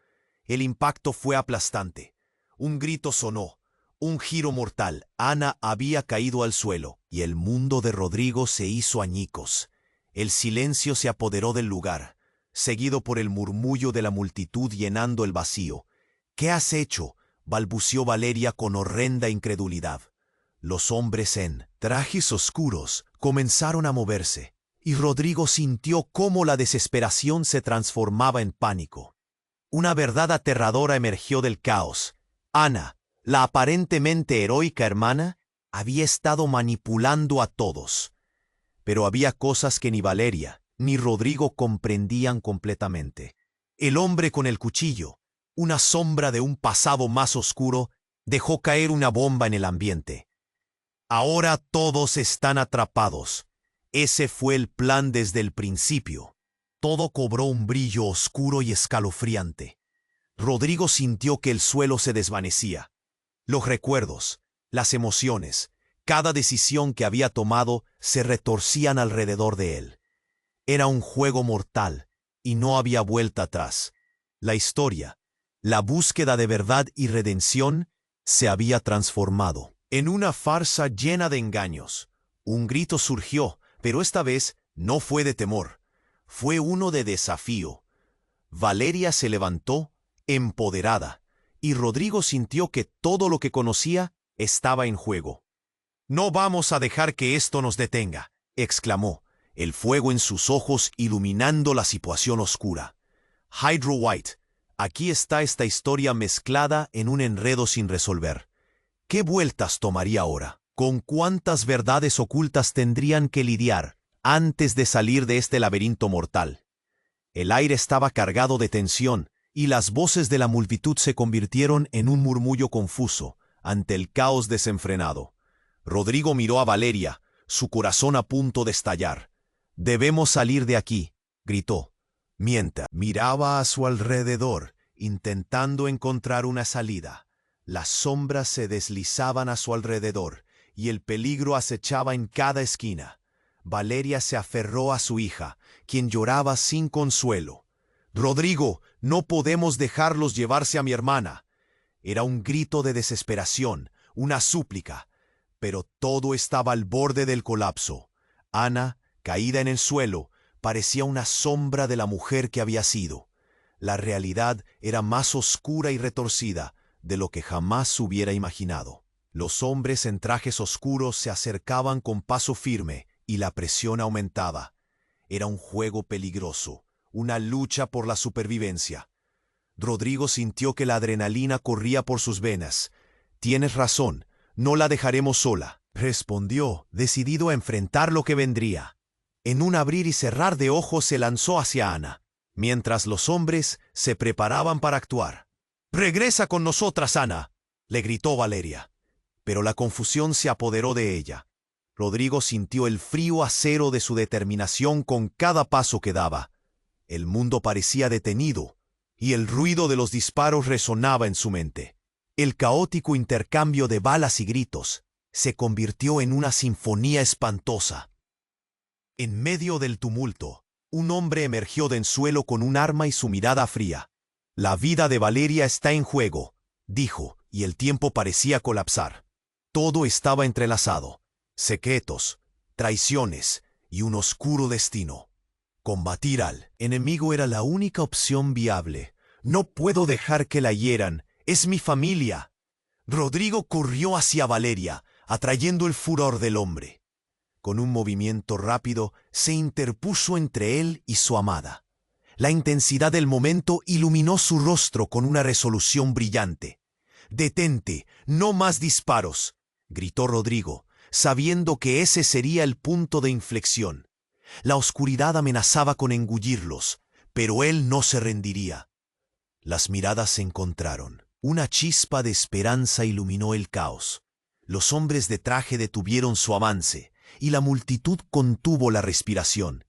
El impacto fue aplastante. Un grito sonó. Un giro mortal. Ana había caído al suelo, y el mundo de Rodrigo se hizo añicos. El silencio se apoderó del lugar, seguido por el murmullo de la multitud llenando el vacío. «¿Qué has hecho?», balbució Valeria con horrenda incredulidad. Los hombres en trajes oscuros comenzaron a moverse. y Rodrigo sintió cómo la desesperación se transformaba en pánico. Una verdad aterradora emergió del caos. Ana, la aparentemente heroica hermana, había estado manipulando a todos. Pero había cosas que ni Valeria ni Rodrigo comprendían completamente. El hombre con el cuchillo, una sombra de un pasado más oscuro, dejó caer una bomba en el ambiente. Ahora todos están atrapados. Ese fue el plan desde el principio. Todo cobró un brillo oscuro y escalofriante. Rodrigo sintió que el suelo se desvanecía. Los recuerdos, las emociones, cada decisión que había tomado se retorcían alrededor de él. Era un juego mortal y no había vuelta atrás. La historia, la búsqueda de verdad y redención, se había transformado en una farsa llena de engaños. Un grito surgió, pero esta vez no fue de temor. Fue uno de desafío. Valeria se levantó, empoderada, y Rodrigo sintió que todo lo que conocía estaba en juego. «No vamos a dejar que esto nos detenga», exclamó, el fuego en sus ojos iluminando la situación oscura. «Hydro White, aquí está esta historia mezclada en un enredo sin resolver. ¿Qué vueltas tomaría ahora? ¿Con cuántas verdades ocultas tendrían que lidiar antes de salir de este laberinto mortal?» El aire estaba cargado de tensión, y las voces de la multitud se convirtieron en un murmullo confuso ante el caos desenfrenado. Rodrigo miró a Valeria, su corazón a punto de estallar. «Debemos salir de aquí», gritó, mientras miraba a su alrededor, intentando encontrar una salida. Las sombras se deslizaban a su alrededor, y el peligro acechaba en cada esquina. Valeria se aferró a su hija, quien lloraba sin consuelo. «Rodrigo, no podemos dejarlos llevarse a mi hermana». Era un grito de desesperación, una súplica, pero todo estaba al borde del colapso. Ana, caída en el suelo, parecía una sombra de la mujer que había sido. La realidad era más oscura y retorcida de lo que jamás hubiera imaginado. Los hombres en trajes oscuros se acercaban con paso firme y la presión aumentaba. Era un juego peligroso, una lucha por la supervivencia. Rodrigo sintió que la adrenalina corría por sus venas. «Tienes razón, no la dejaremos sola», respondió, decidido a enfrentar lo que vendría. En un abrir y cerrar de ojos se lanzó hacia Ana, mientras los hombres se preparaban para actuar. «Regresa con nosotras, Ana», le gritó Valeria. Pero la confusión se apoderó de ella. Rodrigo sintió el frío acero de su determinación con cada paso que daba. El mundo parecía detenido, y el ruido de los disparos resonaba en su mente. El caótico intercambio de balas y gritos se convirtió en una sinfonía espantosa. En medio del tumulto, un hombre emergió del suelo con un arma y su mirada fría. «La vida de Valeria está en juego», dijo, y el tiempo parecía colapsar. Todo estaba entrelazado: secretos, traiciones y un oscuro destino. Combatir al enemigo era la única opción viable. «No puedo dejar que la hieran. Es mi familia». Rodrigo corrió hacia Valeria, atrayendo el furor del hombre. Con un movimiento rápido, se interpuso entre él y su amada. La intensidad del momento iluminó su rostro con una resolución brillante. «Detente, no más disparos», gritó Rodrigo, sabiendo que ese sería el punto de inflexión. La oscuridad amenazaba con engullirlos, pero él no se rendiría. Las miradas se encontraron. Una chispa de esperanza iluminó el caos. Los hombres de traje detuvieron su avance, y la multitud contuvo la respiración.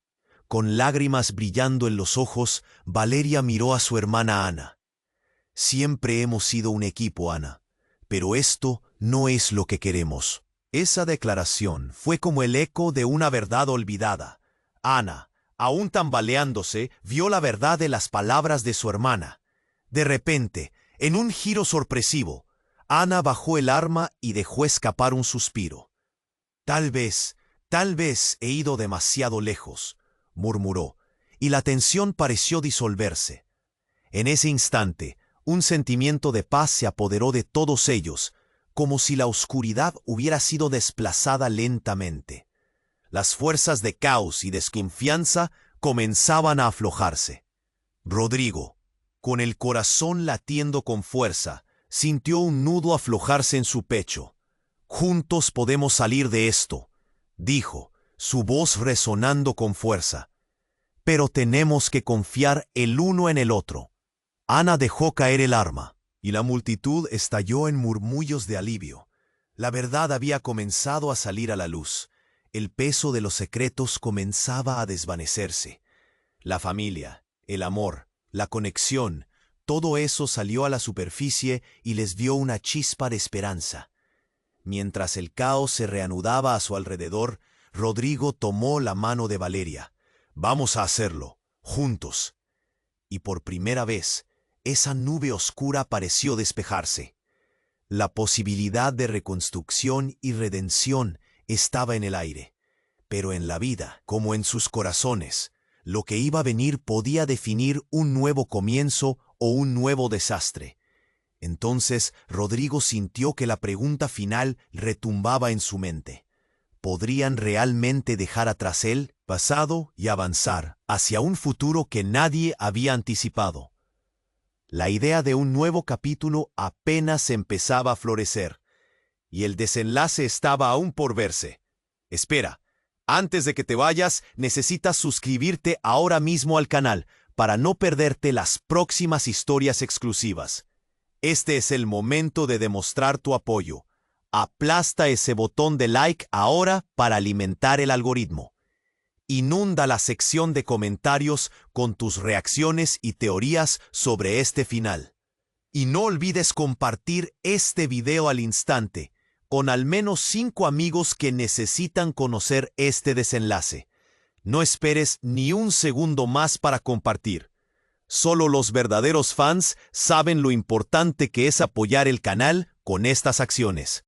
Con lágrimas brillando en los ojos, Valeria miró a su hermana Ana. «Siempre hemos sido un equipo, Ana, pero esto no es lo que queremos». Esa declaración fue como el eco de una verdad olvidada. Ana, aún tambaleándose, vio la verdad de las palabras de su hermana. De repente, en un giro sorpresivo, Ana bajó el arma y dejó escapar un suspiro. Tal vez he ido demasiado lejos», murmuró, y la tensión pareció disolverse. En ese instante, un sentimiento de paz se apoderó de todos ellos, como si la oscuridad hubiera sido desplazada lentamente. las fuerzas de caos y desconfianza comenzaban a aflojarse. Rodrigo, con el corazón latiendo con fuerza, sintió un nudo aflojarse en su pecho. «Juntos podemos salir de esto», dijo, su voz resonando con fuerza. «Pero tenemos que confiar el uno en el otro». Ana dejó caer el arma, y la multitud estalló en murmullos de alivio. La verdad había comenzado a salir a la luz. El peso de los secretos comenzaba a desvanecerse. La familia, el amor, la conexión, todo eso salió a la superficie y les dio una chispa de esperanza. Mientras el caos se reanudaba a su alrededor, Rodrigo tomó la mano de Valeria. «Vamos a hacerlo, juntos». Y por primera vez, esa nube oscura pareció despejarse. La posibilidad de reconstrucción y redención estaba en el aire. Pero en la vida, como en sus corazones, lo que iba a venir podía definir un nuevo comienzo o un nuevo desastre. Entonces Rodrigo sintió que la pregunta final retumbaba en su mente. ¿Podrían realmente dejar atrás el pasado y avanzar hacia un futuro que nadie había anticipado? La idea de un nuevo capítulo apenas empezaba a florecer, y el desenlace estaba aún por verse. Espera, antes de que te vayas, necesitas suscribirte ahora mismo al canal para no perderte las próximas historias exclusivas. Este es el momento de demostrar tu apoyo. Aplasta ese botón de like ahora para alimentar el algoritmo. Inunda la sección de comentarios con tus reacciones y teorías sobre este final. Y no olvides compartir este video al instante con al menos 5 amigos que necesitan conocer este desenlace. No esperes ni un segundo más para compartir. Solo los verdaderos fans saben lo importante que es apoyar el canal con estas acciones.